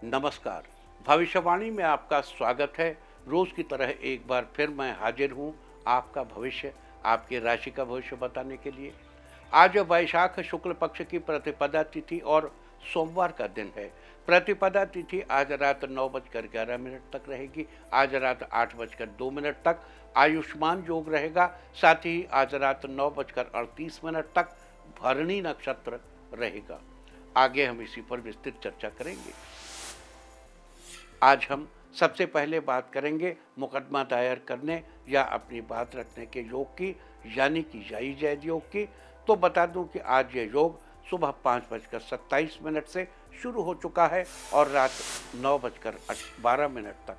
नमस्कार। भविष्यवाणी में आपका स्वागत है। रोज की तरह एक बार फिर मैं हाजिर हूँ आपका भविष्य, आपकी राशि का भविष्य बताने के लिए। आज वैशाख शुक्ल पक्ष की प्रतिपदा तिथि और सोमवार का दिन है। प्रतिपदा तिथि आज रात 9:11 तक रहेगी। आज रात 8:02 तक आयुष्मान योग रहेगा। साथ ही आज रात 9:38 तक भरणी नक्षत्र रहेगा। आगे हम इसी पर विस्तृत चर्चा करेंगे। आज हम सबसे पहले बात करेंगे मुकदमा दायर करने या अपनी बात रखने के योग की, यानी कि जायज जैद योग की। तो बता दूं कि आज ये योग सुबह 5:27 से शुरू हो चुका है और रात 9:12 तक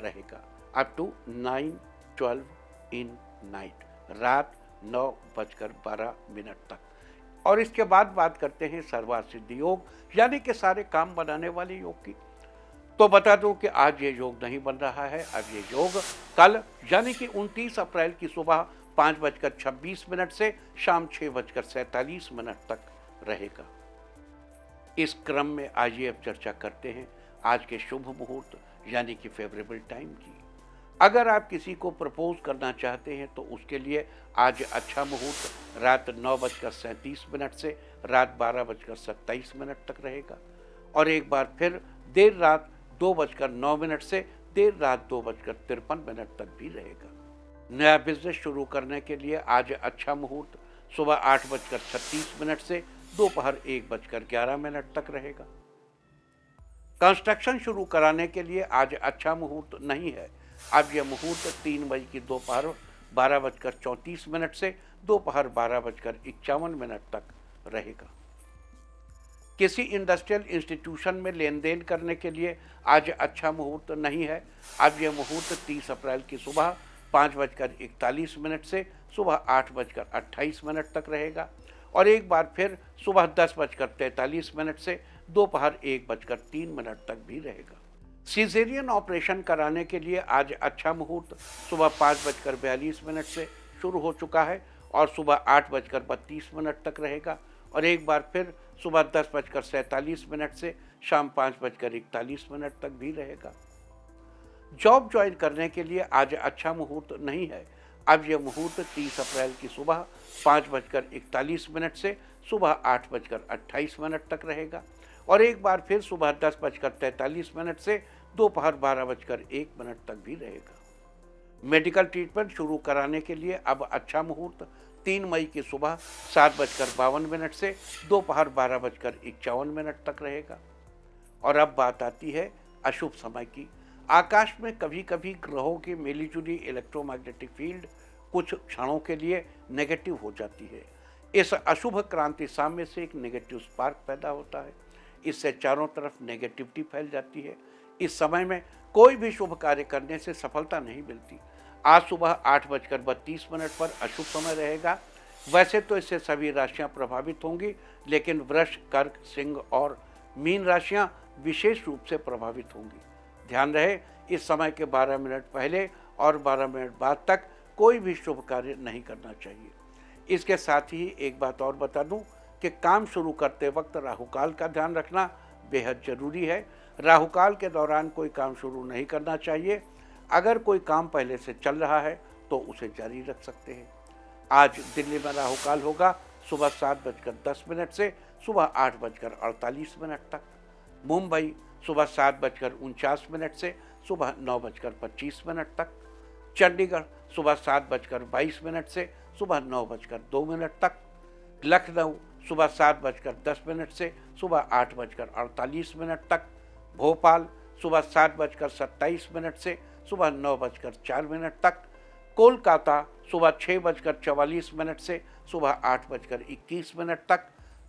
रहेगा, अप टू 9:12 इन नाइट, रात 9:12 तक। और इसके बाद बात करते हैं सर्वार्थ सिद्धि योग, यानी कि सारे काम बनाने वाले योग की। तो बता दूं कि आज ये योग नहीं बन रहा है। अब ये योग कल यानी कि 29 अप्रैल की सुबह 5:26 से शाम 6:47 तक रहेगा। इस क्रम में आइए अब चर्चा करते हैं आज के शुभ मुहूर्त यानी कि फेवरेबल टाइम की। अगर आप किसी को प्रपोज करना चाहते हैं तो उसके लिए आज अच्छा मुहूर्त रात 9:37 से रात 12:27 तक रहेगा। और एक बार फिर देर रात 2:09 से देर रात 2:53 तक भी रहेगा। नया बिजनेस शुरू करने के लिए आज अच्छा मुहूर्त सुबह 8:36 से दोपहर 1:11 तक रहेगा। कंस्ट्रक्शन शुरू कराने के लिए आज अच्छा मुहूर्त नहीं है। अब यह मुहूर्त 3 मई की दोपहर 12:34 से दोपहर 12:51 तक रहेगा। किसी इंडस्ट्रियल इंस्टीट्यूशन में लेन देन करने के लिए आज अच्छा मुहूर्त नहीं है। अब यह मुहूर्त 30 अप्रैल की सुबह 5:41 से सुबह 8:28 तक रहेगा। और एक बार फिर सुबह 10:43 से दोपहर 1:03 तक भी रहेगा। सीजेरियन ऑपरेशन कराने के लिए आज अच्छा मुहूर्त सुबह 5:42 से शुरू हो चुका है और सुबह 8:32 तक रहेगा। और एक बार फिर सुबह 10:47 से शाम 5:41 तक भी रहेगा। जॉब ज्वाइन करने के लिए आज अच्छा मुहूर्त नहीं है। अब यह मुहूर्त 30 अप्रैल की सुबह 5:41 से सुबह 8:28 तक रहेगा। और एक बार फिर सुबह 10:43 से दोपहर 12:01 तक भी रहेगा। मेडिकल ट्रीटमेंट शुरू कराने के लिए अब अच्छा मुहूर्त 3 मई की सुबह 7:52 से दोपहर 12:51 तक रहेगा। और अब बात आती है अशुभ समय की। आकाश में कभी कभी ग्रहों की मिलीजुली इलेक्ट्रोमैग्नेटिक फील्ड कुछ क्षणों के लिए नेगेटिव हो जाती है। इस अशुभ क्रांति साम्य से एक नेगेटिव स्पार्क पैदा होता है। इससे चारों तरफ नेगेटिविटी फैल जाती है। इस समय में कोई भी शुभ कार्य करने से सफलता नहीं मिलती। आज सुबह 8:32 पर अशुभ समय रहेगा। वैसे तो इससे सभी राशियां प्रभावित होंगी, लेकिन वृष, कर्क, सिंह और मीन राशियां विशेष रूप से प्रभावित होंगी। ध्यान रहे, इस समय के 12 मिनट पहले और 12 मिनट बाद तक कोई भी शुभ कार्य नहीं करना चाहिए। इसके साथ ही एक बात और बता दूं कि काम शुरू करते वक्त राहुकाल का ध्यान रखना बेहद जरूरी है। राहुकाल के दौरान कोई काम शुरू नहीं करना चाहिए। अगर कोई काम पहले से चल रहा है तो उसे जारी रख सकते हैं। आज दिल्ली में राहुकाल होगा सुबह 7:10 से सुबह 8:48 तक। मुंबई सुबह 7:49 से सुबह 9:25 तक। चंडीगढ़ सुबह 7:22 से सुबह 9:02 तक। लखनऊ सुबह 7:10 से सुबह 8:48 तक। भोपाल सुबह 7:27 से सुबह 9:04 तक। कोलकाता सुबह 6:44 से सुबह 8:21 तक।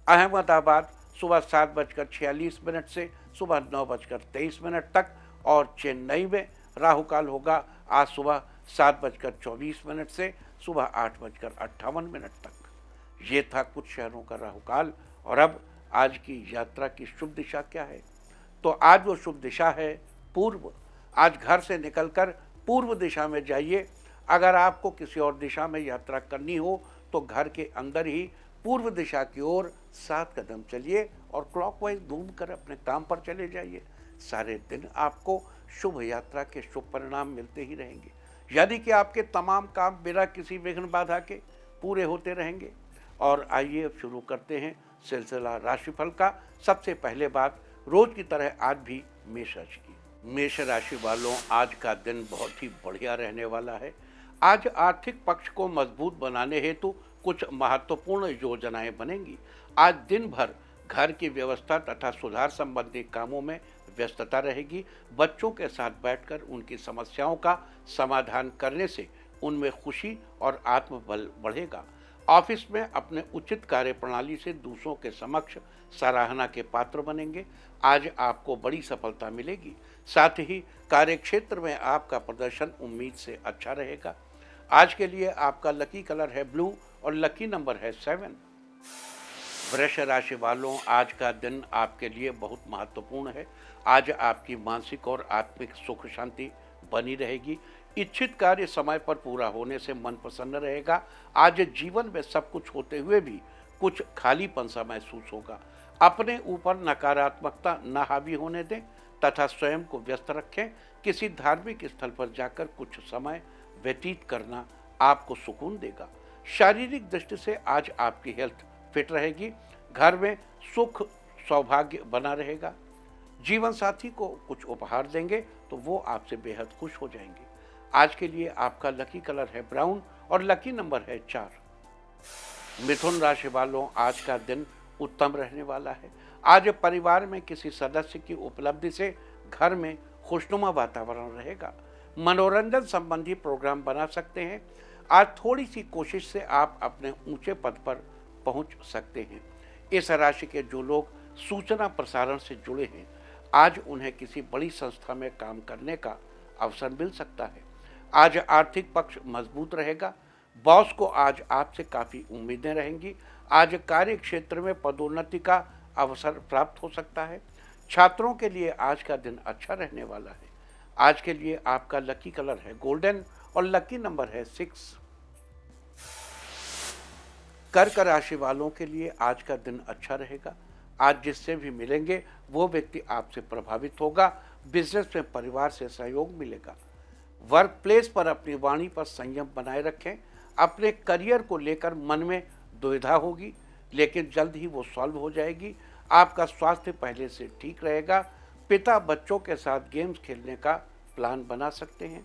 अहमदाबाद सुबह 7:46 से सुबह 9:23 तक। और चेन्नई में राहुकाल होगा आज सुबह 7:24 से सुबह 8:58 तक। ये था कुछ शहरों का राहुकाल। और अब आज की यात्रा की शुभ दिशा क्या है? तो आज वो शुभ दिशा है पूर्व। आज घर से निकलकर पूर्व दिशा में जाइए। अगर आपको किसी और दिशा में यात्रा करनी हो तो घर के अंदर ही पूर्व दिशा की ओर 7 कदम चलिए और क्लॉकवाइज घूमकर अपने काम पर चले जाइए। सारे दिन आपको शुभ यात्रा के शुभ परिणाम मिलते ही रहेंगे, यानी कि आपके तमाम काम बिना किसी विघ्न बाधा के पूरे होते रहेंगे। और आइए अब शुरू करते हैं सिलसिला राशिफल का। सबसे पहले बात रोज की तरह आज भी मेष राशि की। मेष राशि वालों, आज का दिन बहुत ही बढ़िया रहने वाला है। आज आर्थिक पक्ष को मजबूत बनाने हेतु कुछ महत्वपूर्ण योजनाएं बनेंगी। आज दिन भर घर की व्यवस्था तथा सुधार संबंधी कामों में व्यस्तता रहेगी। बच्चों के साथ बैठकर उनकी समस्याओं का समाधान करने से उनमें खुशी और आत्मबल बढ़ेगा। ऑफिस में अपने उचित कार्य प्रणाली से दूसरों के समक्ष सराहना के पात्र बनेंगे। आज आपको बड़ी सफलता मिलेगी। साथ ही कार्यक्षेत्र में आपका प्रदर्शन उम्मीद से अच्छा रहेगा। आज के लिए आपका लकी कलर है ब्लू और लकी नंबर है 7। वृष राशि वालों, आज का दिन आपके लिए बहुत महत्वपूर्ण है। आज आपकी मानसिक और आत्मिक सुख शांति बनी रहेगी। इच्छित कार्य समय पर पूरा होने से मन प्रसन्न रहेगा। आज जीवन में सब कुछ होते हुए भी कुछ खालीपन सा महसूस होगा। अपने ऊपर नकारात्मकता न हावी होने दें तथा स्वयं को व्यस्त रखें। किसी धार्मिक स्थल पर जाकर कुछ समय व्यतीत करना आपको सुकून देगा। शारीरिक दृष्टि से आज आपकी हेल्थ फिट रहेगी। घर में सुख सौभाग्य बना रहेगा। जीवन साथी को कुछ उपहार देंगे तो वो आपसे बेहद खुश हो जाएंगे। आज के लिए आपका लकी कलर है ब्राउन और लकी नंबर है 4। मिथुन राशि वालों, आज का दिन उत्तम रहने वाला है। आज परिवार में किसी सदस्य की उपलब्धि से घर में खुशनुमा वातावरण रहेगा। मनोरंजन संबंधी प्रोग्राम बना सकते हैं। आज थोड़ी सी कोशिश से आप अपने ऊंचे पद पर पहुंच सकते हैं। इस राशि के जो लोग सूचना प्रसारण से जुड़े हैं, आज उन्हें किसी बड़ी संस्था में काम करने का अवसर मिल सकता है। आज आर्थिक पक्ष मजबूत रहेगा। बॉस को आज आपसे काफ़ी उम्मीदें रहेंगी। आज कार्य क्षेत्र में पदोन्नति का अवसर प्राप्त हो सकता है। छात्रों के लिए आज का दिन अच्छा रहने वाला है। आज के लिए आपका लकी कलर है गोल्डन और लकी नंबर है 6। कर्क राशि वालों के लिए आज का दिन अच्छा रहेगा। आज जिससे भी मिलेंगे वो व्यक्ति आपसे प्रभावित होगा। बिजनेस में परिवार से सहयोग मिलेगा। वर्क प्लेस पर अपनी वाणी पर संयम बनाए रखें। अपने करियर को लेकर मन में दुविधा होगी, लेकिन जल्द ही वो सॉल्व हो जाएगी। आपका स्वास्थ्य पहले से ठीक रहेगा। पिता बच्चों के साथ गेम्स खेलने का प्लान बना सकते हैं।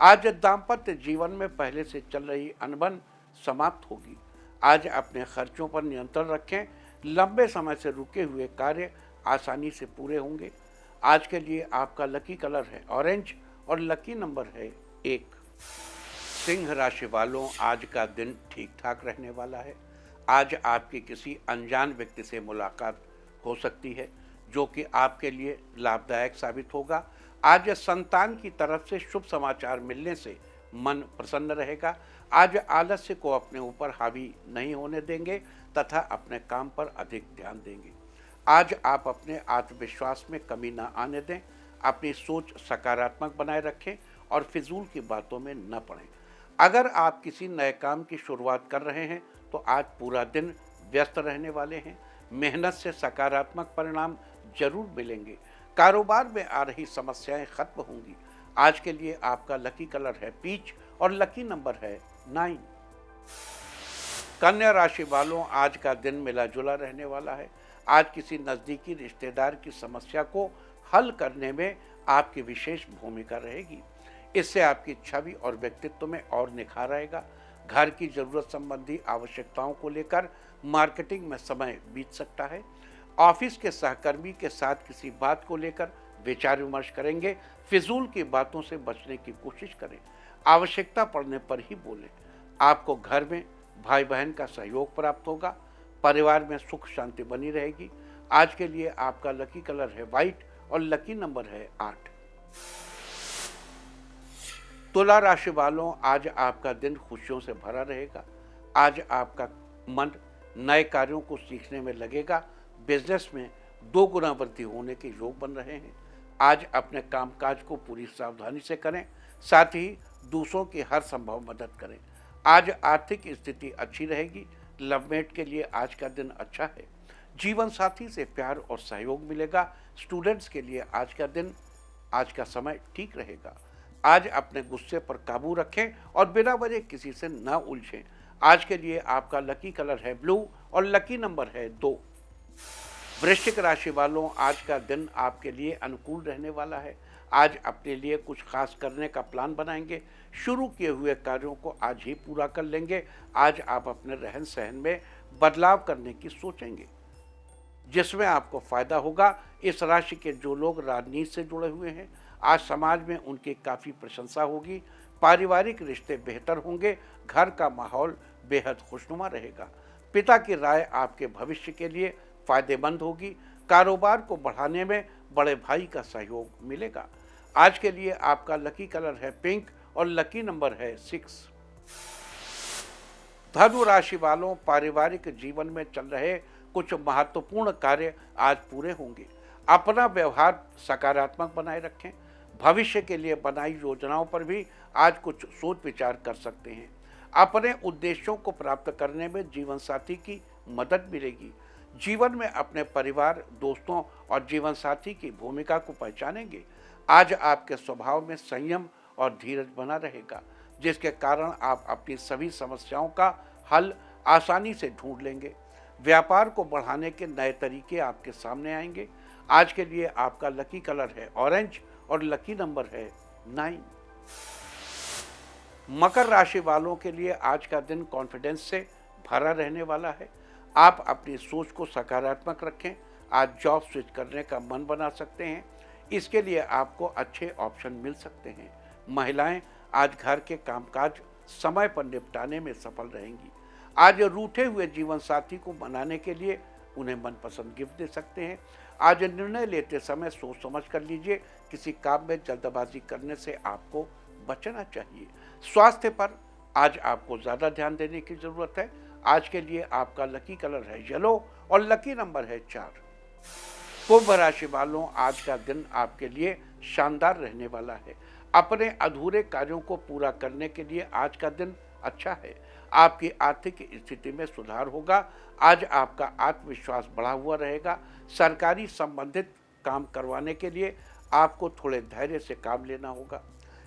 आज दाम्पत्य जीवन में पहले से चल रही अनबन समाप्त होगी। आज अपने खर्चों पर नियंत्रण रखें। लंबे समय से रुके हुए कार्य आसानी से पूरे होंगे। आज के लिए आपका लकी कलर है ऑरेंज और लकी नंबर है 1। सिंह राशि वालों, आज का दिन ठीक ठाक रहने वाला है। आज आपकी किसी अनजान व्यक्ति से मुलाकात हो सकती है जो कि आपके लिए लाभदायक साबित होगा। आज संतान की तरफ से शुभ समाचार मिलने से मन प्रसन्न रहेगा। आज आलस्य को अपने ऊपर हावी नहीं होने देंगे तथा अपने काम पर अधिक ध्यान देंगे। आज आप अपने आत्मविश्वास में कमी न आने दें। अपनी सोच सकारात्मक बनाए रखें और फिजूल की बातों में न पड़ें। अगर आप किसी नए काम की शुरुआत कर रहे हैं तो आज पूरा दिन व्यस्त रहने वाले हैं। मेहनत से सकारात्मक परिणाम जरूर मिलेंगे। कारोबार में आ रही समस्याएं खत्म होंगी। आज के लिए आपका लकी कलर है पीच और लकी नंबर है 9। कन्या राशि वालों, आज का दिन मिला जुला रहने वाला है। आज किसी नज़दीकी रिश्तेदार की समस्या को हल करने में आपकी विशेष भूमिका रहेगी। इससे आपकी छवि और व्यक्तित्व में और निखार आएगा। घर की जरूरत संबंधी आवश्यकताओं को लेकर मार्केटिंग में समय बीत सकता है। ऑफिस के सहकर्मी के साथ किसी बात को लेकर विचार विमर्श करेंगे। फिजूल की बातों से बचने की कोशिश करें। आवश्यकता पड़ने पर ही बोलें। आपको घर में भाई बहन का सहयोग प्राप्त होगा। परिवार में सुख शांति बनी रहेगी। आज के लिए आपका लकी कलर है वाइट और लकी नंबर है 8। तुला राशि वालों, आज आपका दिन खुशियों से भरा रहेगा। आज आपका मन नए कार्यों को सीखने में लगेगा। बिजनेस में 2 गुना वृद्धि होने के योग बन रहे हैं। आज अपने कामकाज को पूरी सावधानी से करें। साथ ही दूसरों की हर संभव मदद करें। आज आर्थिक स्थिति अच्छी रहेगी। लवमेट के लिए आज का दिन अच्छा है। जीवन साथी से प्यार और सहयोग मिलेगा। स्टूडेंट्स के लिए आज का दिन, आज का समय ठीक रहेगा। आज अपने गुस्से पर काबू रखें और बिना वजह किसी से ना उलझें। आज के लिए आपका लकी कलर है ब्लू और लकी नंबर है 2। वृश्चिक राशि वालों, आज का दिन आपके लिए अनुकूल रहने वाला है। आज अपने लिए कुछ खास करने का प्लान बनाएंगे। शुरू किए हुए कार्यों को आज ही पूरा कर लेंगे। आज आप अपने रहन सहन में बदलाव करने की सोचेंगे जिसमें आपको फायदा होगा। इस राशि के जो लोग राजनीति से जुड़े हुए हैं, आज समाज में उनकी काफ़ी प्रशंसा होगी। पारिवारिक रिश्ते बेहतर होंगे। घर का माहौल बेहद खुशनुमा रहेगा। पिता की राय आपके भविष्य के लिए फायदेमंद होगी। कारोबार को बढ़ाने में बड़े भाई का सहयोग मिलेगा। आज के लिए आपका लकी कलर है पिंक और लकी नंबर है 6। धनु राशि वालों, पारिवारिक जीवन में चल रहे कुछ महत्वपूर्ण कार्य आज पूरे होंगे। अपना व्यवहार सकारात्मक बनाए रखें। भविष्य के लिए बनाई योजनाओं पर भी आज कुछ सोच विचार कर सकते हैं। अपने उद्देश्यों को प्राप्त करने में जीवन साथी की मदद मिलेगी। जीवन में अपने परिवार, दोस्तों और जीवन साथी की भूमिका को पहचानेंगे। आज आपके स्वभाव में संयम और धीरज बना रहेगा, जिसके कारण आप अपनी सभी समस्याओं का हल आसानी से ढूंढ लेंगे। व्यापार को बढ़ाने के नए तरीके आपके सामने आएंगे। आज के लिए आपका लकी कलर है ऑरेंज और लकी नंबर है 9। मकर राशि वालों के लिए आज का दिन कॉन्फिडेंस से भरा रहने वाला है। आप अपनी सोच को सकारात्मक रखें। आज जॉब स्विच करने का मन बना सकते हैं। इसके लिए आपको अच्छे ऑप्शन मिल सकते हैं। महिलाएं आज घर के कामकाज समय पर निपटाने में सफल रहेंगी। आज रूठे हुए जीवन साथी को मनाने के लिए उन्हें मनपसंद गिफ्ट दे सकते हैं। आज निर्णय लेते समय सोच समझ कर लीजिए। किसी काम में जल्दबाजी करने से आपको बचना चाहिए। स्वास्थ्य पर आज आपको ज़्यादा ध्यान देने की ज़रूरत है। आज के लिए आपका लकी कलर है येलो और लकी नंबर है 4। कुंभ राशि वालों, आज का दिन आपके लिए शानदार रहने वाला है। अपने अधूरे कार्यों को पूरा करने के लिए आज का दिन अच्छा है। आपकी आर्थिक स्थिति में सुधार होगा। आज आपका आत्मविश्वास बढ़ा हुआ रहेगा। सरकारी संबंधित काम करवाने के लिए आपको थोड़े धैर्य से काम लेना होगा।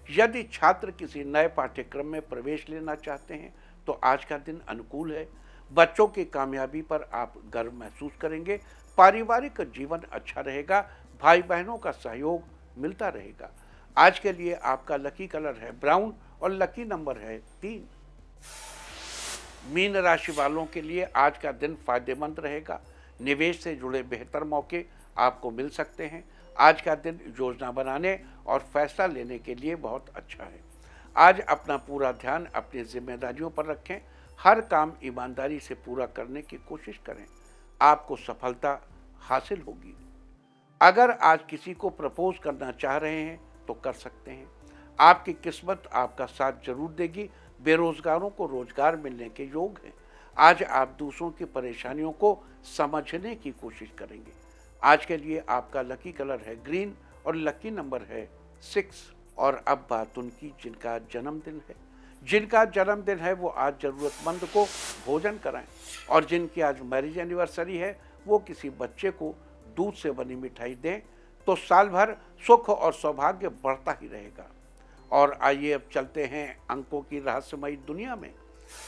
यदि छात्र किसी नए पाठ्यक्रम में प्रवेश लेना चाहते हैं तो आज का दिन अनुकूल है। बच्चों की कामयाबी पर आप गर्व महसूस करेंगे। पारिवारिक जीवन अच्छा रहेगा। भाई बहनों का सहयोग मिलता रहेगा। आज के लिए आपका लकी कलर है ब्राउन और लकी नंबर है 3। मीन राशि वालों के लिए आज का दिन फायदेमंद रहेगा। निवेश से जुड़े बेहतर मौके आपको मिल सकते हैं। आज का दिन योजना बनाने और फैसला लेने के लिए बहुत अच्छा है। आज अपना पूरा ध्यान अपनी जिम्मेदारियों पर रखें। हर काम ईमानदारी से पूरा करने की कोशिश करें। आपको सफलता हासिल होगी। अगर आज किसी को प्रपोज करना चाह रहे हैं तो कर सकते हैं। आपकी किस्मत आपका साथ जरूर देगी। बेरोजगारों को रोजगार मिलने के योग हैं। आज आप दूसरों की परेशानियों को समझने की कोशिश करेंगे। आज के लिए आपका लकी कलर है ग्रीन और लकी नंबर है 6। और अब बात उनकी जिनका जन्मदिन है। जिनका जन्मदिन है वो आज ज़रूरतमंद को भोजन कराएं। और जिनकी आज मैरिज एनिवर्सरी है वो किसी बच्चे को दूध से बनी मिठाई दें तो साल भर सुख और सौभाग्य बढ़ता ही रहेगा। और आइए अब चलते हैं अंकों की रहस्यमयी दुनिया में।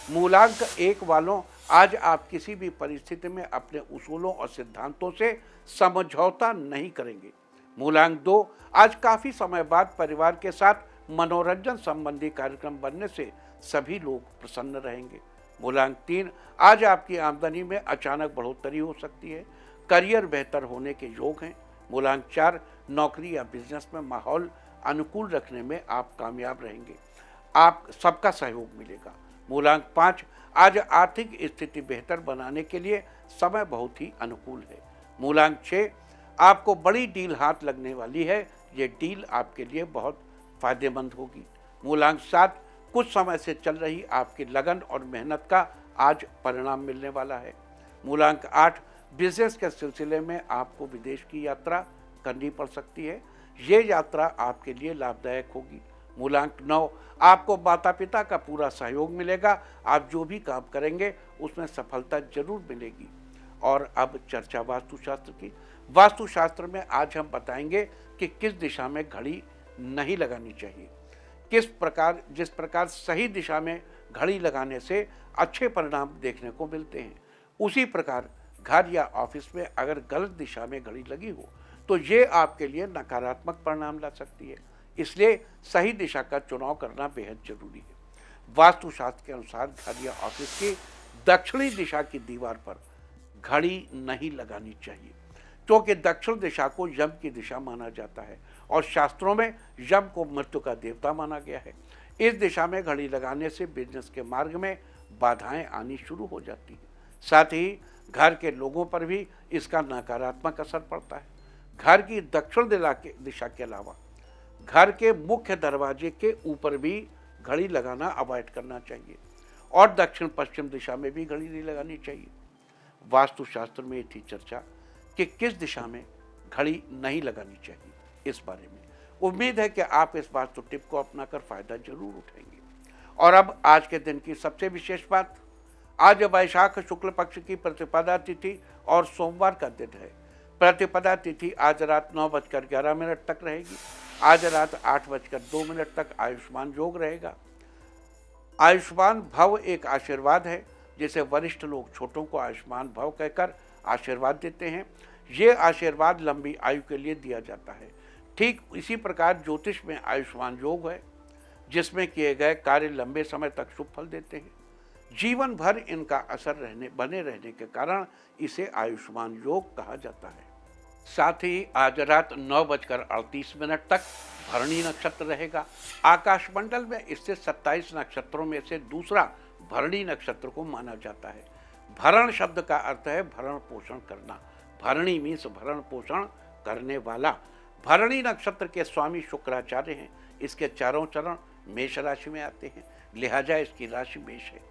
मूलांक 1 वालों, आज आप किसी भी परिस्थिति में अपने उसूलों और सिद्धांतों से समझौता नहीं करेंगे। मूलांक 2, आज काफ़ी समय बाद परिवार के साथ मनोरंजन संबंधी कार्यक्रम बनने से सभी लोग प्रसन्न रहेंगे। मूलांक 3, आज आपकी आमदनी में अचानक बढ़ोतरी हो सकती है। करियर बेहतर होने के योग हैं। मूलांक 4, नौकरी या बिजनेस में माहौल अनुकूल रखने में आप कामयाब रहेंगे। आप सबका सहयोग मिलेगा। मूलांक 5, आज आर्थिक स्थिति बेहतर बनाने के लिए समय बहुत ही अनुकूल है। मूलांक 6, आपको बड़ी डील हाथ लगने वाली है। ये डील आपके लिए बहुत फायदेमंद होगी। मूलांक 7, कुछ समय से चल रही आपकी लगन और मेहनत का आज परिणाम मिलने वाला है। मूलांक 8, बिजनेस के सिलसिले में आपको विदेश की यात्रा करनी पड़ सकती है। ये यात्रा आपके लिए लाभदायक होगी। मूलांक 9, आपको माता पिता का पूरा सहयोग मिलेगा। आप जो भी काम करेंगे उसमें सफलता जरूर मिलेगी। और अब चर्चा वास्तुशास्त्र की। वास्तुशास्त्र में आज हम बताएंगे कि किस दिशा में घड़ी नहीं लगानी चाहिए, जिस प्रकार सही दिशा में घड़ी लगाने से अच्छे परिणाम देखने को मिलते हैं, उसी प्रकार घर या ऑफिस में अगर गलत दिशा में घड़ी लगी हो तो ये आपके लिए नकारात्मक परिणाम ला सकती है। इसलिए सही दिशा का चुनाव करना बेहद जरूरी है। वास्तुशास्त्र के अनुसार घर या ऑफिस की दक्षिणी दिशा की दीवार पर घड़ी नहीं लगानी चाहिए, क्योंकि दक्षिण दिशा को यम की दिशा माना जाता है और शास्त्रों में यम को मृत्यु का देवता माना गया है। इस दिशा में घड़ी लगाने से बिजनेस के मार्ग में बाधाएं आनी शुरू हो जाती हैं। साथ ही घर के लोगों पर भी इसका नकारात्मक असर पड़ता है। घर की दक्षिण दिशा के अलावा घर के मुख्य दरवाजे के ऊपर भी घड़ी लगाना अवॉइड करना चाहिए और दक्षिण पश्चिम दिशा में भी घड़ी नहीं लगानी चाहिए। वास्तुशास्त्र में थी चर्चा कि किस दिशा में घड़ी नहीं लगानी चाहिए। इस बारे में उम्मीद है कि आप इस वास्तु टिप को अपनाकर फायदा जरूर उठाएंगे। और अब आज के दिन की सबसे विशेष बात, आज वैशाख शुक्ल पक्ष की प्रतिपदा तिथि और सोमवार का दिन है। प्रतिपदा तिथि आज रात 9:11 तक रहेगी। आज रात 8:02 तक आयुष्मान योग रहेगा। आयुष्मान भव एक आशीर्वाद है, जिसे वरिष्ठ लोग छोटों को आयुष्मान भव कहकर आशीर्वाद देते हैं। ये आशीर्वाद लंबी आयु के लिए दिया जाता है। ठीक इसी प्रकार ज्योतिष में आयुष्मान योग है, जिसमें किए गए कार्य लंबे समय तक शुभ फल देते हैं। जीवन भर इनका असर बने रहने के कारण इसे आयुष्मान योग कहा जाता है। साथ ही आज रात 9:38 तक भरणी नक्षत्र रहेगा। आकाशमंडल में इससे 27 नक्षत्रों में से दूसरा भरणी नक्षत्र को माना जाता है। भरण शब्द का अर्थ है भरण पोषण करना। भरणी मीन्स भरण पोषण करने वाला। भरणी नक्षत्र के स्वामी शुक्राचार्य हैं। इसके चारों चरण मेष राशि में आते हैं, लिहाजा इसकी राशि मेष है।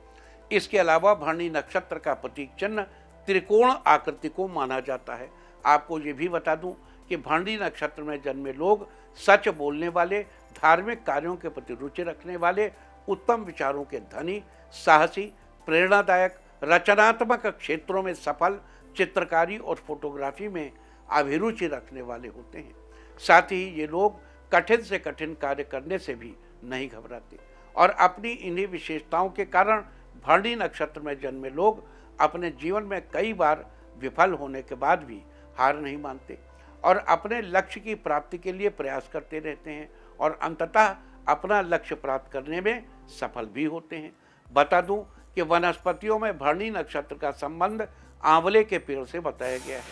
इसके अलावा भरणी नक्षत्र का प्रतीक चिन्ह त्रिकोण आकृति को माना जाता है। आपको ये भी बता दूं कि भरणी नक्षत्र में जन्मे लोग सच बोलने वाले, धार्मिक कार्यों के प्रति रुचि रखने वाले, उत्तम विचारों के धनी, साहसी, प्रेरणादायक, रचनात्मक क्षेत्रों में सफल, चित्रकारी और फोटोग्राफी में अभिरुचि रखने वाले होते हैं। साथ ही ये लोग कठिन से कठिन कार्य करने से भी नहीं घबराते और अपनी इन्हीं विशेषताओं के कारण भरणी नक्षत्र में जन्मे लोग अपने जीवन में कई बार विफल होने के बाद भी हार नहीं मानते और अपने लक्ष्य की प्राप्ति के लिए प्रयास करते रहते हैं और अंततः अपना लक्ष्य प्राप्त करने में सफल भी होते हैं। बता दूं कि वनस्पतियों में भरणी नक्षत्र का संबंध आंवले के पेड़ से बताया गया है।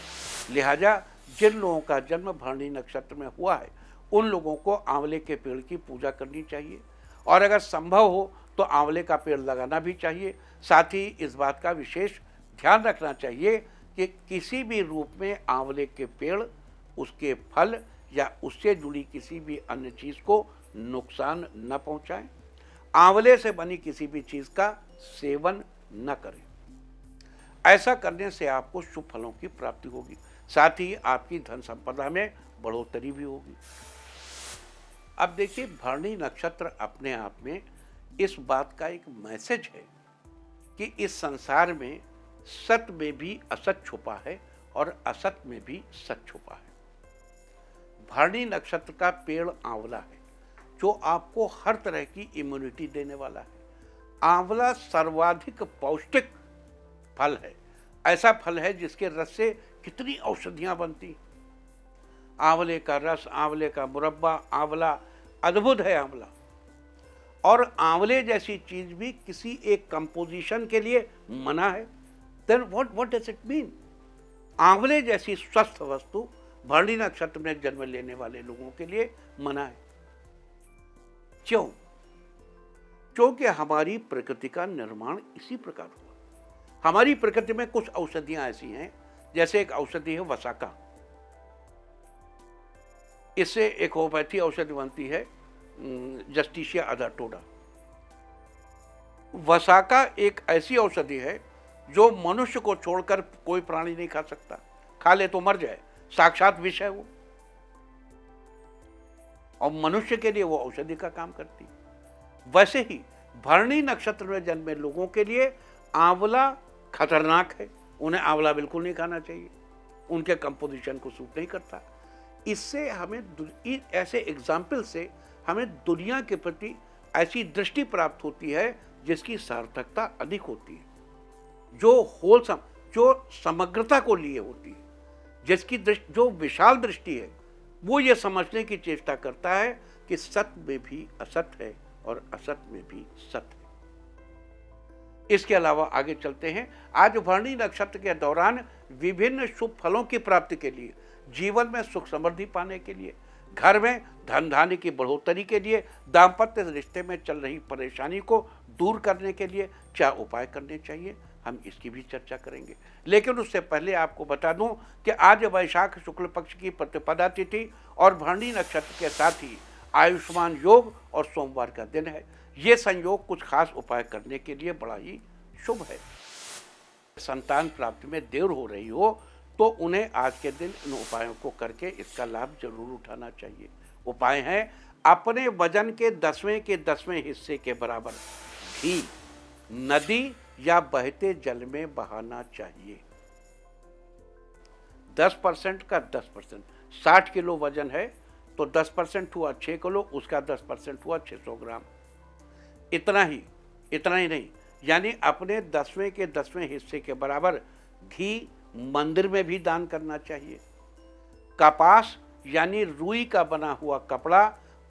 लिहाजा जिन लोगों का जन्म भरणी नक्षत्र में हुआ है उन लोगों को आंवले के पेड़ की पूजा करनी चाहिए और अगर संभव हो तो आंवले का पेड़ लगाना भी चाहिए। साथ ही इस बात का विशेष ध्यान रखना चाहिए कि किसी भी रूप में आंवले के पेड़, उसके फल या उससे जुड़ी किसी भी अन्य चीज़ को नुकसान न पहुंचाएं। आंवले से बनी किसी भी चीज़ का सेवन न करें। ऐसा करने से आपको शुभ फलों की प्राप्ति होगी, साथ ही आपकी धन संपदा में बढ़ोतरी भी होगी। अब देखिए, भरणी नक्षत्र अपने आप में इस बात का एक मैसेज है कि इस संसार में सत्य में भी असत छुपा है और असत में भी सच छुपा है। भरणी नक्षत्र का पेड़ आंवला है, जो आपको हर तरह की इम्यूनिटी देने वाला है। आंवला सर्वाधिक पौष्टिक फल है। ऐसा फल है जिसके रस से कितनी औषधियां बनती। आंवले का रस, आंवले का मुरब्बा, आंवला अद्भुत है आंवला। और आंवले जैसी चीज भी किसी एक कंपोजिशन के लिए मना है, then what does it mean? आंवले जैसी स्वस्थ वस्तु भरणी नक्षत्र में जन्म लेने वाले लोगों के लिए मना है। क्यों? क्योंकि हमारी प्रकृति का निर्माण इसी प्रकार हुआ। हमारी प्रकृति में कुछ औषधियां ऐसी हैं, जैसे एक औषधि है वसाका। इससे एक होम्योपैथी औषधि बनती है जस्टिशिया अदाटोडा। वसाका एक ऐसी औषधि है जो मनुष्य को छोड़कर कोई प्राणी नहीं खा सकता, खा ले तो मर जाए, साक्षात विष है वो, और मनुष्य के लिए वो औषधि का काम करती। वैसे ही भरणी नक्षत्र में जन्मे लोगों के लिए आंवला खतरनाक है, उन्हें आंवला बिल्कुल नहीं खाना चाहिए, उनके कंपोजिशन को सूट नहीं करता। इससे हमें ऐसे एग्जाम्पल से हमें दुनिया के प्रति ऐसी दृष्टि प्राप्त होती है जिसकी सार्थकता अधिक होती है, जो होलसम, जो समग्रता को लिए होती है, जिसकी दृष्टि, जो विशाल दृष्टि है, वो ये समझने की चेष्टा करता है कि सत्य में भी असत है और असत में भी सत्य है। इसके अलावा आगे चलते हैं। आज भरणी नक्षत्र के दौरान विभिन्न शुभ फलों की प्राप्ति के लिए, जीवन में सुख समृद्धि पाने के लिए, घर में धन धान्य की बढ़ोतरी के लिए, दाम्पत्य रिश्ते में चल रही परेशानी को दूर करने के लिए क्या उपाय करने चाहिए, हम इसकी भी चर्चा करेंगे। लेकिन उससे पहले आपको बता दूं कि आज वैशाख शुक्ल पक्ष की प्रतिपदा तिथि और भरणी नक्षत्र के साथ ही आयुष्मान योग और सोमवार का दिन है। ये संयोग कुछ खास उपाय करने के लिए बड़ा ही शुभ है। संतान प्राप्ति में देर हो रही हो तो उन्हें आज के दिन इन उपायों को करके इसका लाभ जरूर उठाना चाहिए। उपाय हैं, अपने वजन के 10वें हिस्से के बराबर घी नदी या बहते जल में बहाना चाहिए। 10% का 10%, 60 किलो वजन है तो 10% हुआ 6 किलो, उसका 10% हुआ 600 ग्राम। इतना ही नहीं, यानी अपने 10वें हिस्से के बराबर घी मंदिर में भी दान करना चाहिए। कपास यानी रुई का बना हुआ कपड़ा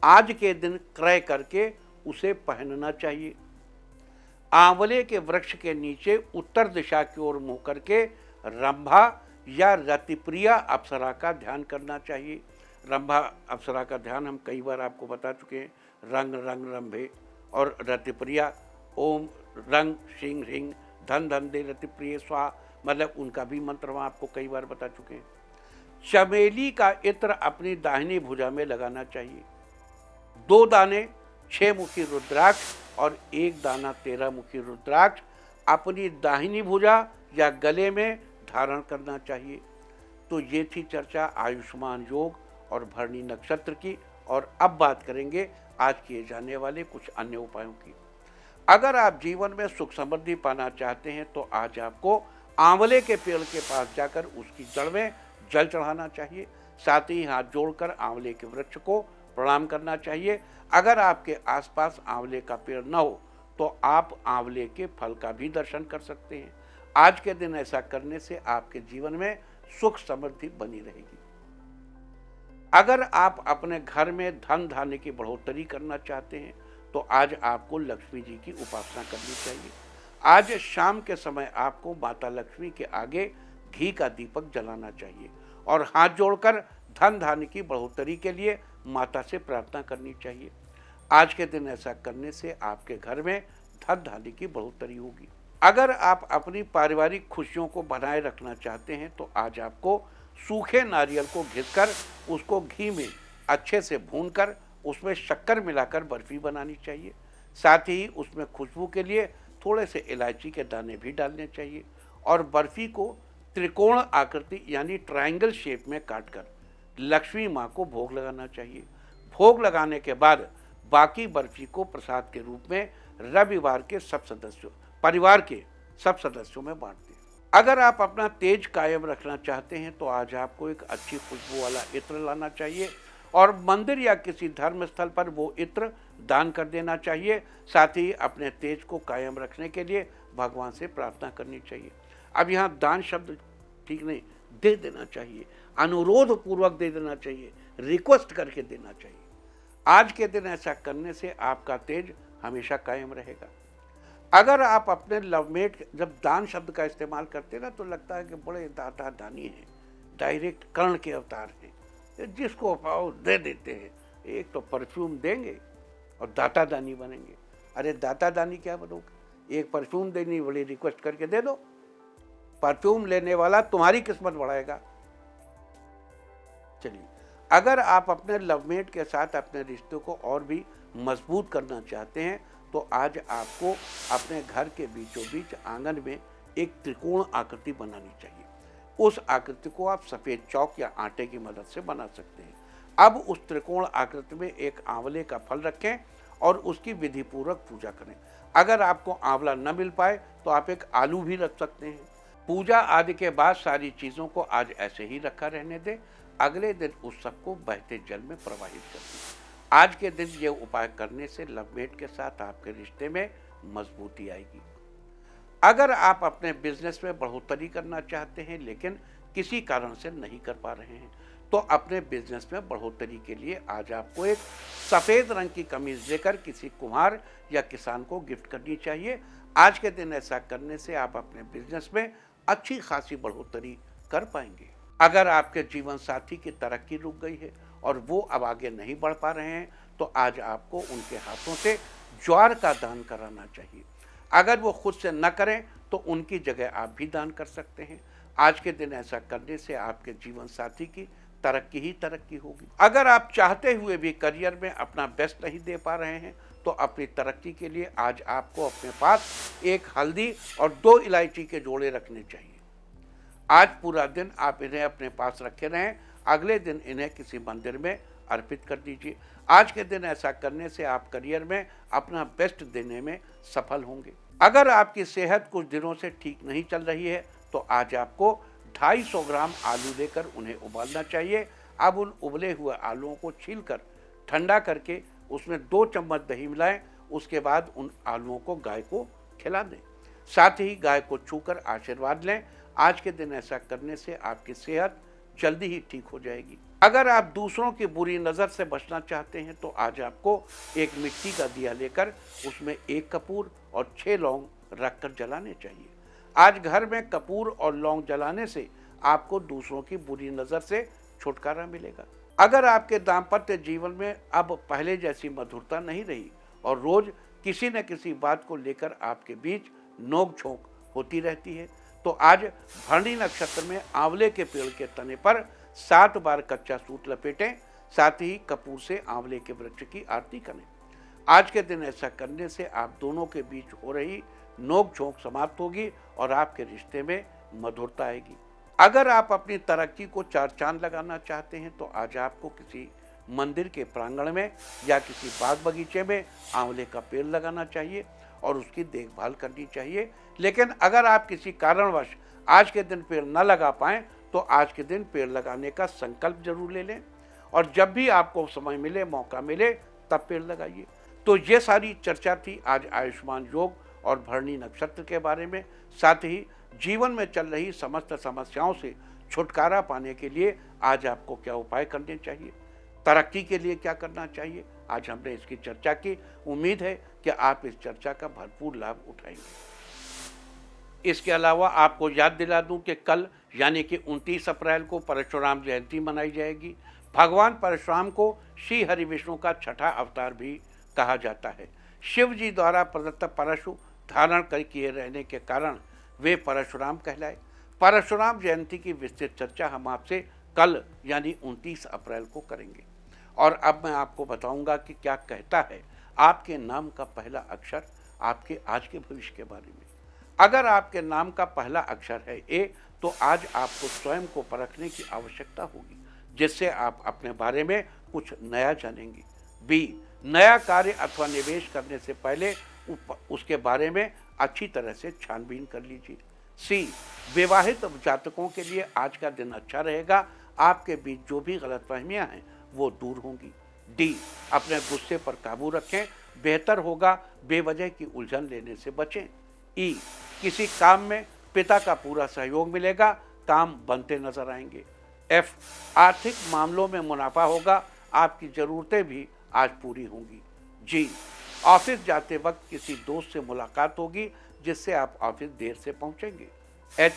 आज के दिन क्रय करके उसे पहनना चाहिए। आंवले के वृक्ष के नीचे उत्तर दिशा की ओर मुंह करके रंभा या रतिप्रिया अप्सरा का ध्यान करना चाहिए। रंभा अप्सरा का ध्यान हम कई बार आपको बता चुके हैं। रंग रंग रंभे और रतिप्रिया ओम रंग सिंह रिंग धन धन दे रतिप्रिय स्वा, मतलब उनका भी मंत्र हम आपको कई बार बता चुके हैं। चमेली का इत्र अपनी दाहिनी भुजा में लगाना चाहिए। 2 दाने 6 मुखी रुद्राक्ष और 1 दाना 13 मुखी रुद्राक्ष अपनी दाहिनी भुजा या गले में धारण करना चाहिए। तो ये थी चर्चा आयुष्मान योग और भरणी नक्षत्र की। और अब बात करेंगे आज किए जाने वाले कुछ अन्य उपायों की। अगर आप जीवन में सुख समृद्धि पाना चाहते हैं तो आज आपको आंवले के पेड़ के पास जाकर उसकी जड़ में जल चढ़ाना चाहिए। साथ ही हाथ जोड़कर आंवले के वृक्ष को प्रणाम करना चाहिए। अगर आपके आसपास आंवले का पेड़ न हो तो आप आंवले के फल का भी दर्शन कर सकते हैं। आज के दिन ऐसा करने से आपके जीवन में सुख समृद्धि बनी रहेगी। अगर आप अपने घर में धन धान्य की बढ़ोतरी करना चाहते हैं तो आज आपको लक्ष्मी जी की उपासना करनी चाहिए। आज शाम के समय आपको माता लक्ष्मी के आगे घी का दीपक जलाना चाहिए और हाथ जोड़कर धन धान्य की बढ़ोतरी के लिए माता से प्रार्थना करनी चाहिए। आज के दिन ऐसा करने से आपके घर में धन धान्य की बढ़ोतरी होगी। अगर आप अपनी पारिवारिक खुशियों को बनाए रखना चाहते हैं तो आज आपको सूखे नारियल को घिसकर उसको घी में अच्छे से भूनकर उसमें शक्कर मिलाकर बर्फी बनानी चाहिए। साथ ही उसमें खुशबू के लिए थोड़े से इलायची के दाने भी डालने चाहिए और बर्फी को त्रिकोण आकृति यानी ट्रायंगल शेप में काटकर लक्ष्मी माँ को भोग लगाना चाहिए। भोग लगाने के बाद बाकी बर्फी को प्रसाद के रूप में रविवार के परिवार के सब सदस्यों में बांट दें। अगर आप अपना तेज कायम रखना चाहते हैं तो आज आपको एक अच्छी खुशबू वाला इत्र लाना चाहिए और मंदिर या किसी धर्म स्थल पर वो इत्र दान कर देना चाहिए। साथ ही अपने तेज को कायम रखने के लिए भगवान से प्रार्थना करनी चाहिए। अब यहाँ दान शब्द ठीक नहीं, दे देना चाहिए, अनुरोध पूर्वक दे देना चाहिए, रिक्वेस्ट करके देना चाहिए। आज के दिन ऐसा करने से आपका तेज हमेशा कायम रहेगा। अगर आप अपने लवमेट जब दान शब्द का इस्तेमाल करते ना तो लगता है कि बड़े दाता दानी हैं, डायरेक्ट कर्ण के अवतार हैं, जिसको पाओ दे देते हैं। एक तो परफ्यूम देंगे और दाता दानी बनेंगे। अरे दाता दानी क्या बनोगे? एक परफ्यूम देनी बड़ी रिक्वेस्ट करके दे दो। परफ्यूम लेने वाला तुम्हारी किस्मत बढ़ाएगा। चलिए, अगर आप अपने लवमेट के साथ अपने रिश्ते को और भी मजबूत करना चाहते हैं तो आज आपको अपने घर के बीचों बीच आंगन में एक त्रिकोण आकृति बनानी चाहिए। उस आकृति को आप सफ़ेद चौक या आटे की मदद से बना सकते हैं। अब उस त्रिकोण आकृति में एक आंवले का फल रखें और उसकी विधिपूर्वक पूजा करें। अगर आपको आंवला न मिल पाए तो आप एक आलू भी रख सकते हैं। पूजा आदि के बाद सारी चीजों को आज ऐसे ही रखा रहने दें। अगले दिन उस सबको बहते जल में प्रवाहित कर दें। आज के दिन ये उपाय करने से लवमेट के साथ आपके रिश्ते में मजबूती आएगी। अगर आप अपने बिजनेस में बढ़ोतरी करना चाहते हैं लेकिन किसी कारण से नहीं कर पा रहे हैं, तो अपने बिजनेस में बढ़ोतरी के लिए आज आपको एक सफेद रंग की कमीज देकर किसी कुम्हार या किसान को गिफ्ट करनी चाहिए। आज के दिन ऐसा करने से आप अपने बिजनेस में अच्छी खासी बढ़ोतरी कर पाएंगे। अगर आपके जीवन साथी की तरक्की रुक गई है और वो अब आगे नहीं बढ़ पा रहे हैं, तो आज आपको उनके हाथों से ज्वार का दान कराना चाहिए। अगर वो खुद से न करें तो उनकी जगह आप भी दान कर सकते हैं। आज के दिन ऐसा करने से आपके जीवन साथी की तरक्की ही तरक्की होगी। अगर आप चाहते हुए भी करियर में अपना बेस्ट नहीं दे पा रहे हैं, तो अपनी तरक्की के लिए आज आपको अपने पास एक हल्दी और 2 इलायची के जोड़े रखने चाहिए। आज पूरा दिन आप इन्हें अपने पास रखे रहें। अगले दिन इन्हें किसी मंदिर में अर्पित कर दीजिए। आज के दिन ऐसा करने से आप करियर में अपना बेस्ट देने में सफल होंगे। अगर आपकी सेहत कुछ दिनों से ठीक नहीं चल रही है, तो आज आपको 250 ग्राम आलू लेकर उन्हें उबालना चाहिए। अब उन उबले हुए आलूओं को छीलकर ठंडा करके उसमें 2 चम्मच दही मिलाएं। उसके बाद उन आलूओं को गाय को खिला दें। साथ ही गाय को छूकर आशीर्वाद लें। आज के दिन ऐसा करने से आपकी सेहत जल्दी ही ठीक हो जाएगी। अगर आप दूसरों की बुरी नज़र से बचना चाहते हैं, तो आज आपको एक मिट्टी का दिया लेकर उसमें 1 कपूर और 6 लौंग रखकर जलाने चाहिए। आज घर में कपूर और लौंग जलाने से आपको दूसरों की बुरी नज़र से छुटकारा मिलेगा। अगर आपके दाम्पत्य जीवन में अब पहले जैसी मधुरता नहीं रही और रोज किसी न किसी बात को लेकर आपके बीच नोक झोंक होती रहती है, तो आज भरणी नक्षत्र में आंवले के पेड़ के तने पर 7 बार कच्चा सूत लपेटें। साथ ही कपूर से आंवले के वृक्ष की आरती करें। आज के दिन ऐसा करने से आप दोनों के बीच हो रही नोक झोंक समाप्त होगी और आपके रिश्ते में मधुरता आएगी। अगर आप अपनी तरक्की को 4 चांद लगाना चाहते हैं, तो आज आपको किसी मंदिर के प्रांगण में या किसी बाग बगीचे में आंवले का पेड़ लगाना चाहिए और उसकी देखभाल करनी चाहिए। लेकिन अगर आप किसी कारणवश आज के दिन पेड़ न लगा पाएं, तो आज के दिन पेड़ लगाने का संकल्प जरूर ले लें और जब भी आपको समय मिले, मौका मिले, तब पेड़ लगाइए। तो ये सारी चर्चा थी आज आयुष्मान योग और भरणी नक्षत्र के बारे में। साथ ही जीवन में चल रही समस्त समस्याओं से छुटकारा पाने के लिए आज आपको क्या उपाय करने चाहिए, तरक्की के लिए क्या करना चाहिए, आज हमने इसकी चर्चा की। उम्मीद है कि आप इस चर्चा का भरपूर लाभ उठाएंगे। इसके अलावा आपको याद दिला दूं कि कल यानी कि 29 अप्रैल को परशुराम जयंती मनाई जाएगी। भगवान परशुराम को श्री हरि विष्णु का 6ठा अवतार भी कहा जाता है। शिव जी द्वारा प्रदत्त परशु धारण कर किए रहने के कारण वे परशुराम कहलाए। परशुराम जयंती की विस्तृत चर्चा हम आपसे कल यानी 29 अप्रैल को करेंगे। और अब मैं आपको बताऊंगा कि क्या कहता है आपके नाम का पहला अक्षर आपके आज के भविष्य के बारे में। अगर आपके नाम का पहला अक्षर है ए, तो आज आपको स्वयं को परखने की आवश्यकता होगी, जिससे आप अपने बारे में कुछ नया जानेंगे। बी, नया कार्य अथवा निवेश करने से पहले उसके बारे में अच्छी तरह से छानबीन कर लीजिए। सी, विवाहित जातकों के लिए आज का दिन अच्छा रहेगा। आपके बीच जो भी गलतफहमियां हैं वो दूर होंगी। डी, अपने गुस्से पर काबू रखें, बेहतर होगा बेवजह की उलझन लेने से बचें। ई, किसी काम में पिता का पूरा सहयोग मिलेगा, काम बनते नजर आएंगे। एफ, आर्थिक मामलों में मुनाफा होगा, आपकी जरूरतें भी आज पूरी होंगी। जी, ऑफिस जाते वक्त किसी दोस्त से मुलाकात होगी, जिससे आप ऑफिस देर से पहुंचेंगे। एच,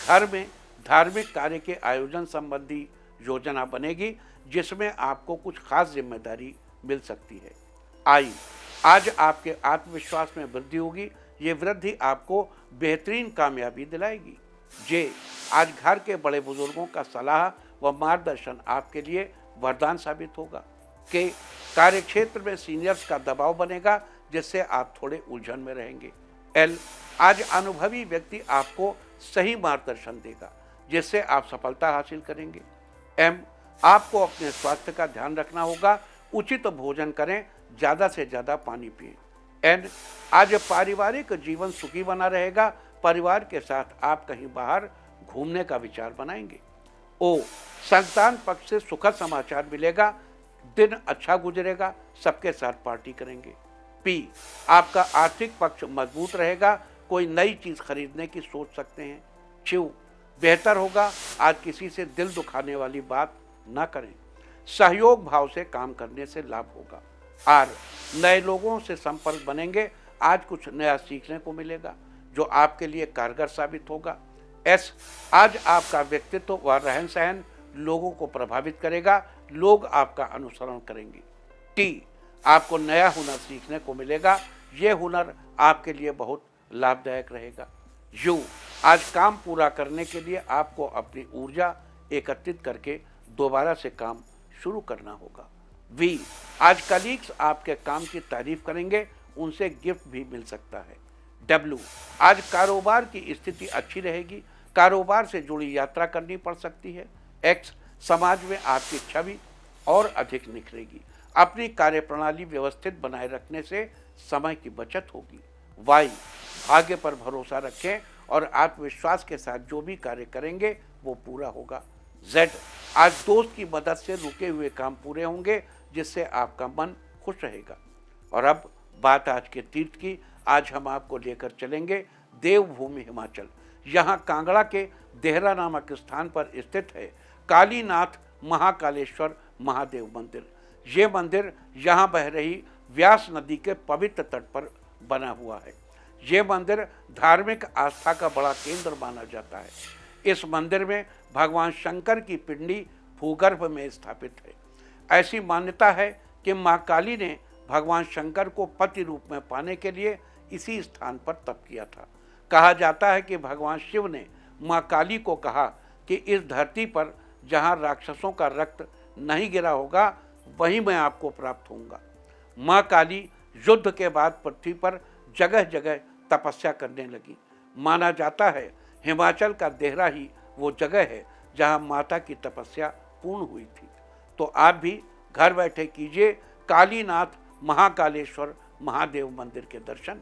घर में धार्मिक कार्य के आयोजन संबंधी योजना बनेगी, जिसमें आपको कुछ खास जिम्मेदारी मिल सकती है। आई, आज आपके आत्मविश्वास में वृद्धि होगी, ये वृद्धि आपको बेहतरीन कामयाबी दिलाएगी। जे, आज घर के बड़े बुजुर्गों का सलाह व मार्गदर्शन आपके लिए वरदान साबित होगा। के, कार्यक्षेत्र में सीनियर्स का दबाव बनेगा, जिससे आप थोड़े उलझन में रहेंगे। एल, आज अनुभवी व्यक्ति आपको सही मार्गदर्शन देगा, जिससे आप सफलता हासिल करेंगे। एम, आपको अपने स्वास्थ्य का ध्यान रखना होगा, उचित भोजन करें, ज़्यादा से ज़्यादा पानी पिएं। एन, आज पारिवारिक जीवन सुखी बना रहेगा, परिवार के साथ आप कहीं बाहर घूमने का विचार बनाएंगे। ओ, संतान पक्ष से सुखद समाचार मिलेगा, दिन अच्छा गुजरेगा, सबके साथ पार्टी करेंगे। पी, आपका आर्थिक पक्ष मजबूत रहेगा, कोई नई चीज खरीदने की सोच सकते हैं। क्यू, बेहतर होगा आज किसी से दिल दुखाने वाली बात ना करें, सहयोग भाव से काम करने से लाभ होगा। आर, नए लोगों से संपर्क बनेंगे, आज कुछ नया सीखने को मिलेगा जो आपके लिए कारगर साबित होगा। एस, आज आपका व्यक्तित्व व रहन सहन लोगों को प्रभावित करेगा, लोग आपका अनुसरण करेंगे। टी, आपको नया हुनर सीखने को मिलेगा, ये हुनर आपके लिए बहुत लाभदायक रहेगा। यू, आज काम पूरा करने के लिए आपको अपनी ऊर्जा एकत्रित करके दोबारा से काम शुरू करना होगा। वी, आज कलीग्स आपके काम की तारीफ करेंगे, उनसे गिफ्ट भी मिल सकता है। डब्ल्यू, आज कारोबार की स्थिति अच्छी रहेगी, कारोबार से जुड़ी यात्रा करनी पड़ सकती है। एक्स, समाज में आपकी छवि और अधिक निखरेगी, अपनी कार्यप्रणाली व्यवस्थित बनाए रखने से समय की बचत होगी। वाई, भाग्य पर भरोसा रखें और आत्मविश्वास के साथ जो भी कार्य करेंगे वो पूरा होगा। जेड, आज दोस्त की मदद से रुके हुए काम पूरे होंगे, जिससे आपका मन खुश रहेगा। और अब बात आज के तीर्थ की। आज हम आपको लेकर चलेंगे देवभूमि हिमाचल। यहाँ कांगड़ा के देहरा नामक स्थान पर स्थित है कालीनाथ महाकालेश्वर महादेव मंदिर। ये मंदिर यहाँ बह रही व्यास नदी के पवित्र तट पर बना हुआ है। ये मंदिर धार्मिक आस्था का बड़ा केंद्र माना जाता है। इस मंदिर में भगवान शंकर की पिंडी भूगर्भ में स्थापित है। ऐसी मान्यता है कि माँ काली ने भगवान शंकर को पति रूप में पाने के लिए इसी स्थान पर तप किया था। कहा जाता है कि भगवान शिव ने माँ काली को कहा कि इस धरती पर जहाँ राक्षसों का रक्त नहीं गिरा होगा वहीं मैं आपको प्राप्त होऊंगा। माँ काली युद्ध के बाद पृथ्वी पर जगह जगह तपस्या करने लगी। माना जाता है हिमाचल का देहरा ही वो जगह है जहाँ माता की तपस्या पूर्ण हुई थी। तो आप भी घर बैठे कीजिए कालीनाथ महाकालेश्वर महादेव मंदिर के दर्शन।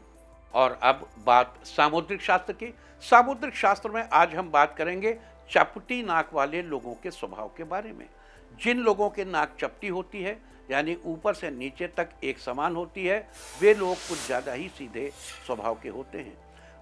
और अब बात सामुद्रिक शास्त्र की। सामुद्रिक शास्त्र में आज हम बात करेंगे चपटी नाक वाले लोगों के स्वभाव के बारे में। जिन लोगों के नाक चपटी होती है, यानी ऊपर से नीचे तक एक समान होती है, वे लोग कुछ ज़्यादा ही सीधे स्वभाव के होते हैं।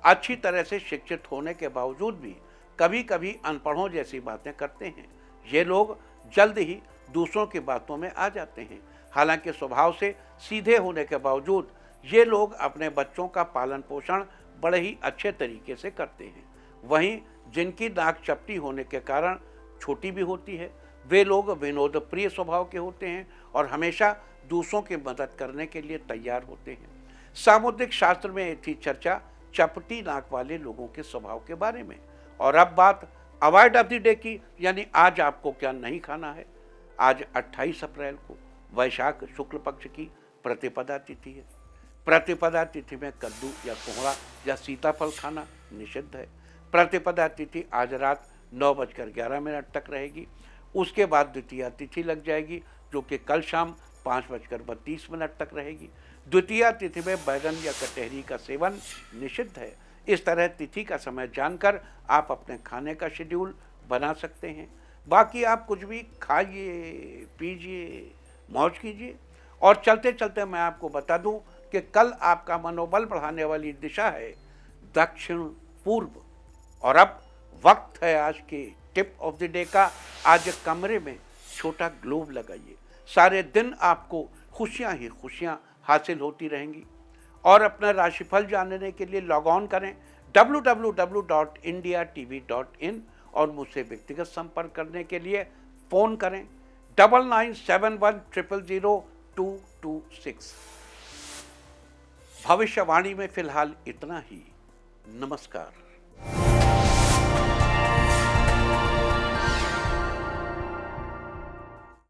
अच्छी तरह से शिक्षित होने के बावजूद भी कभी कभी अनपढ़ों जैसी बातें करते हैं। ये लोग जल्द ही दूसरों की बातों में आ जाते हैं। हालांकि स्वभाव से सीधे होने के बावजूद ये लोग अपने बच्चों का पालन पोषण बड़े ही अच्छे तरीके से करते हैं। वहीं जिनकी नाक चपटी होने के कारण छोटी भी होती है, वे लोग विनोद प्रिय स्वभाव के होते हैं और हमेशा दूसरों की मदद करने के लिए तैयार होते हैं। सामुद्रिक शास्त्र में थी चर्चा चपटी नाक वाले लोगों के स्वभाव के बारे में। और अब बात अवॉइड ऑफ द डे की, यानी आज आपको क्या नहीं खाना है। आज 28 अप्रैल को वैशाख शुक्ल पक्ष की प्रतिपदा तिथि है। प्रतिपदा तिथि में कद्दू या कोहड़ा या सीताफल खाना निषिद्ध है। प्रतिपदा तिथि आज रात 9:11 तक रहेगी। उसके बाद द्वितीया तिथि लग जाएगी जो कि कल शाम 5:32 तक रहेगी। द्वितीया तिथि में बैगन या कटहरी का सेवन निषिद्ध है। इस तरह तिथि का समय जानकर आप अपने खाने का शेड्यूल बना सकते हैं। बाकी आप कुछ भी खाइए, पीजिए, मौज कीजिए। और चलते चलते मैं आपको बता दूं कि कल आपका मनोबल बढ़ाने वाली दिशा है दक्षिण पूर्व। और अब वक्त है आज के टिप ऑफ द डे का। आज कमरे में छोटा ग्लोब लगाइए, सारे दिन आपको खुशियां ही खुशियां हासिल होती रहेंगी। और अपना राशिफल जानने के लिए लॉग ऑन करें www.indiatv.in और मुझसे व्यक्तिगत संपर्क करने के लिए फ़ोन करें 9971000226। भविष्यवाणी में फिलहाल इतना ही। नमस्कार।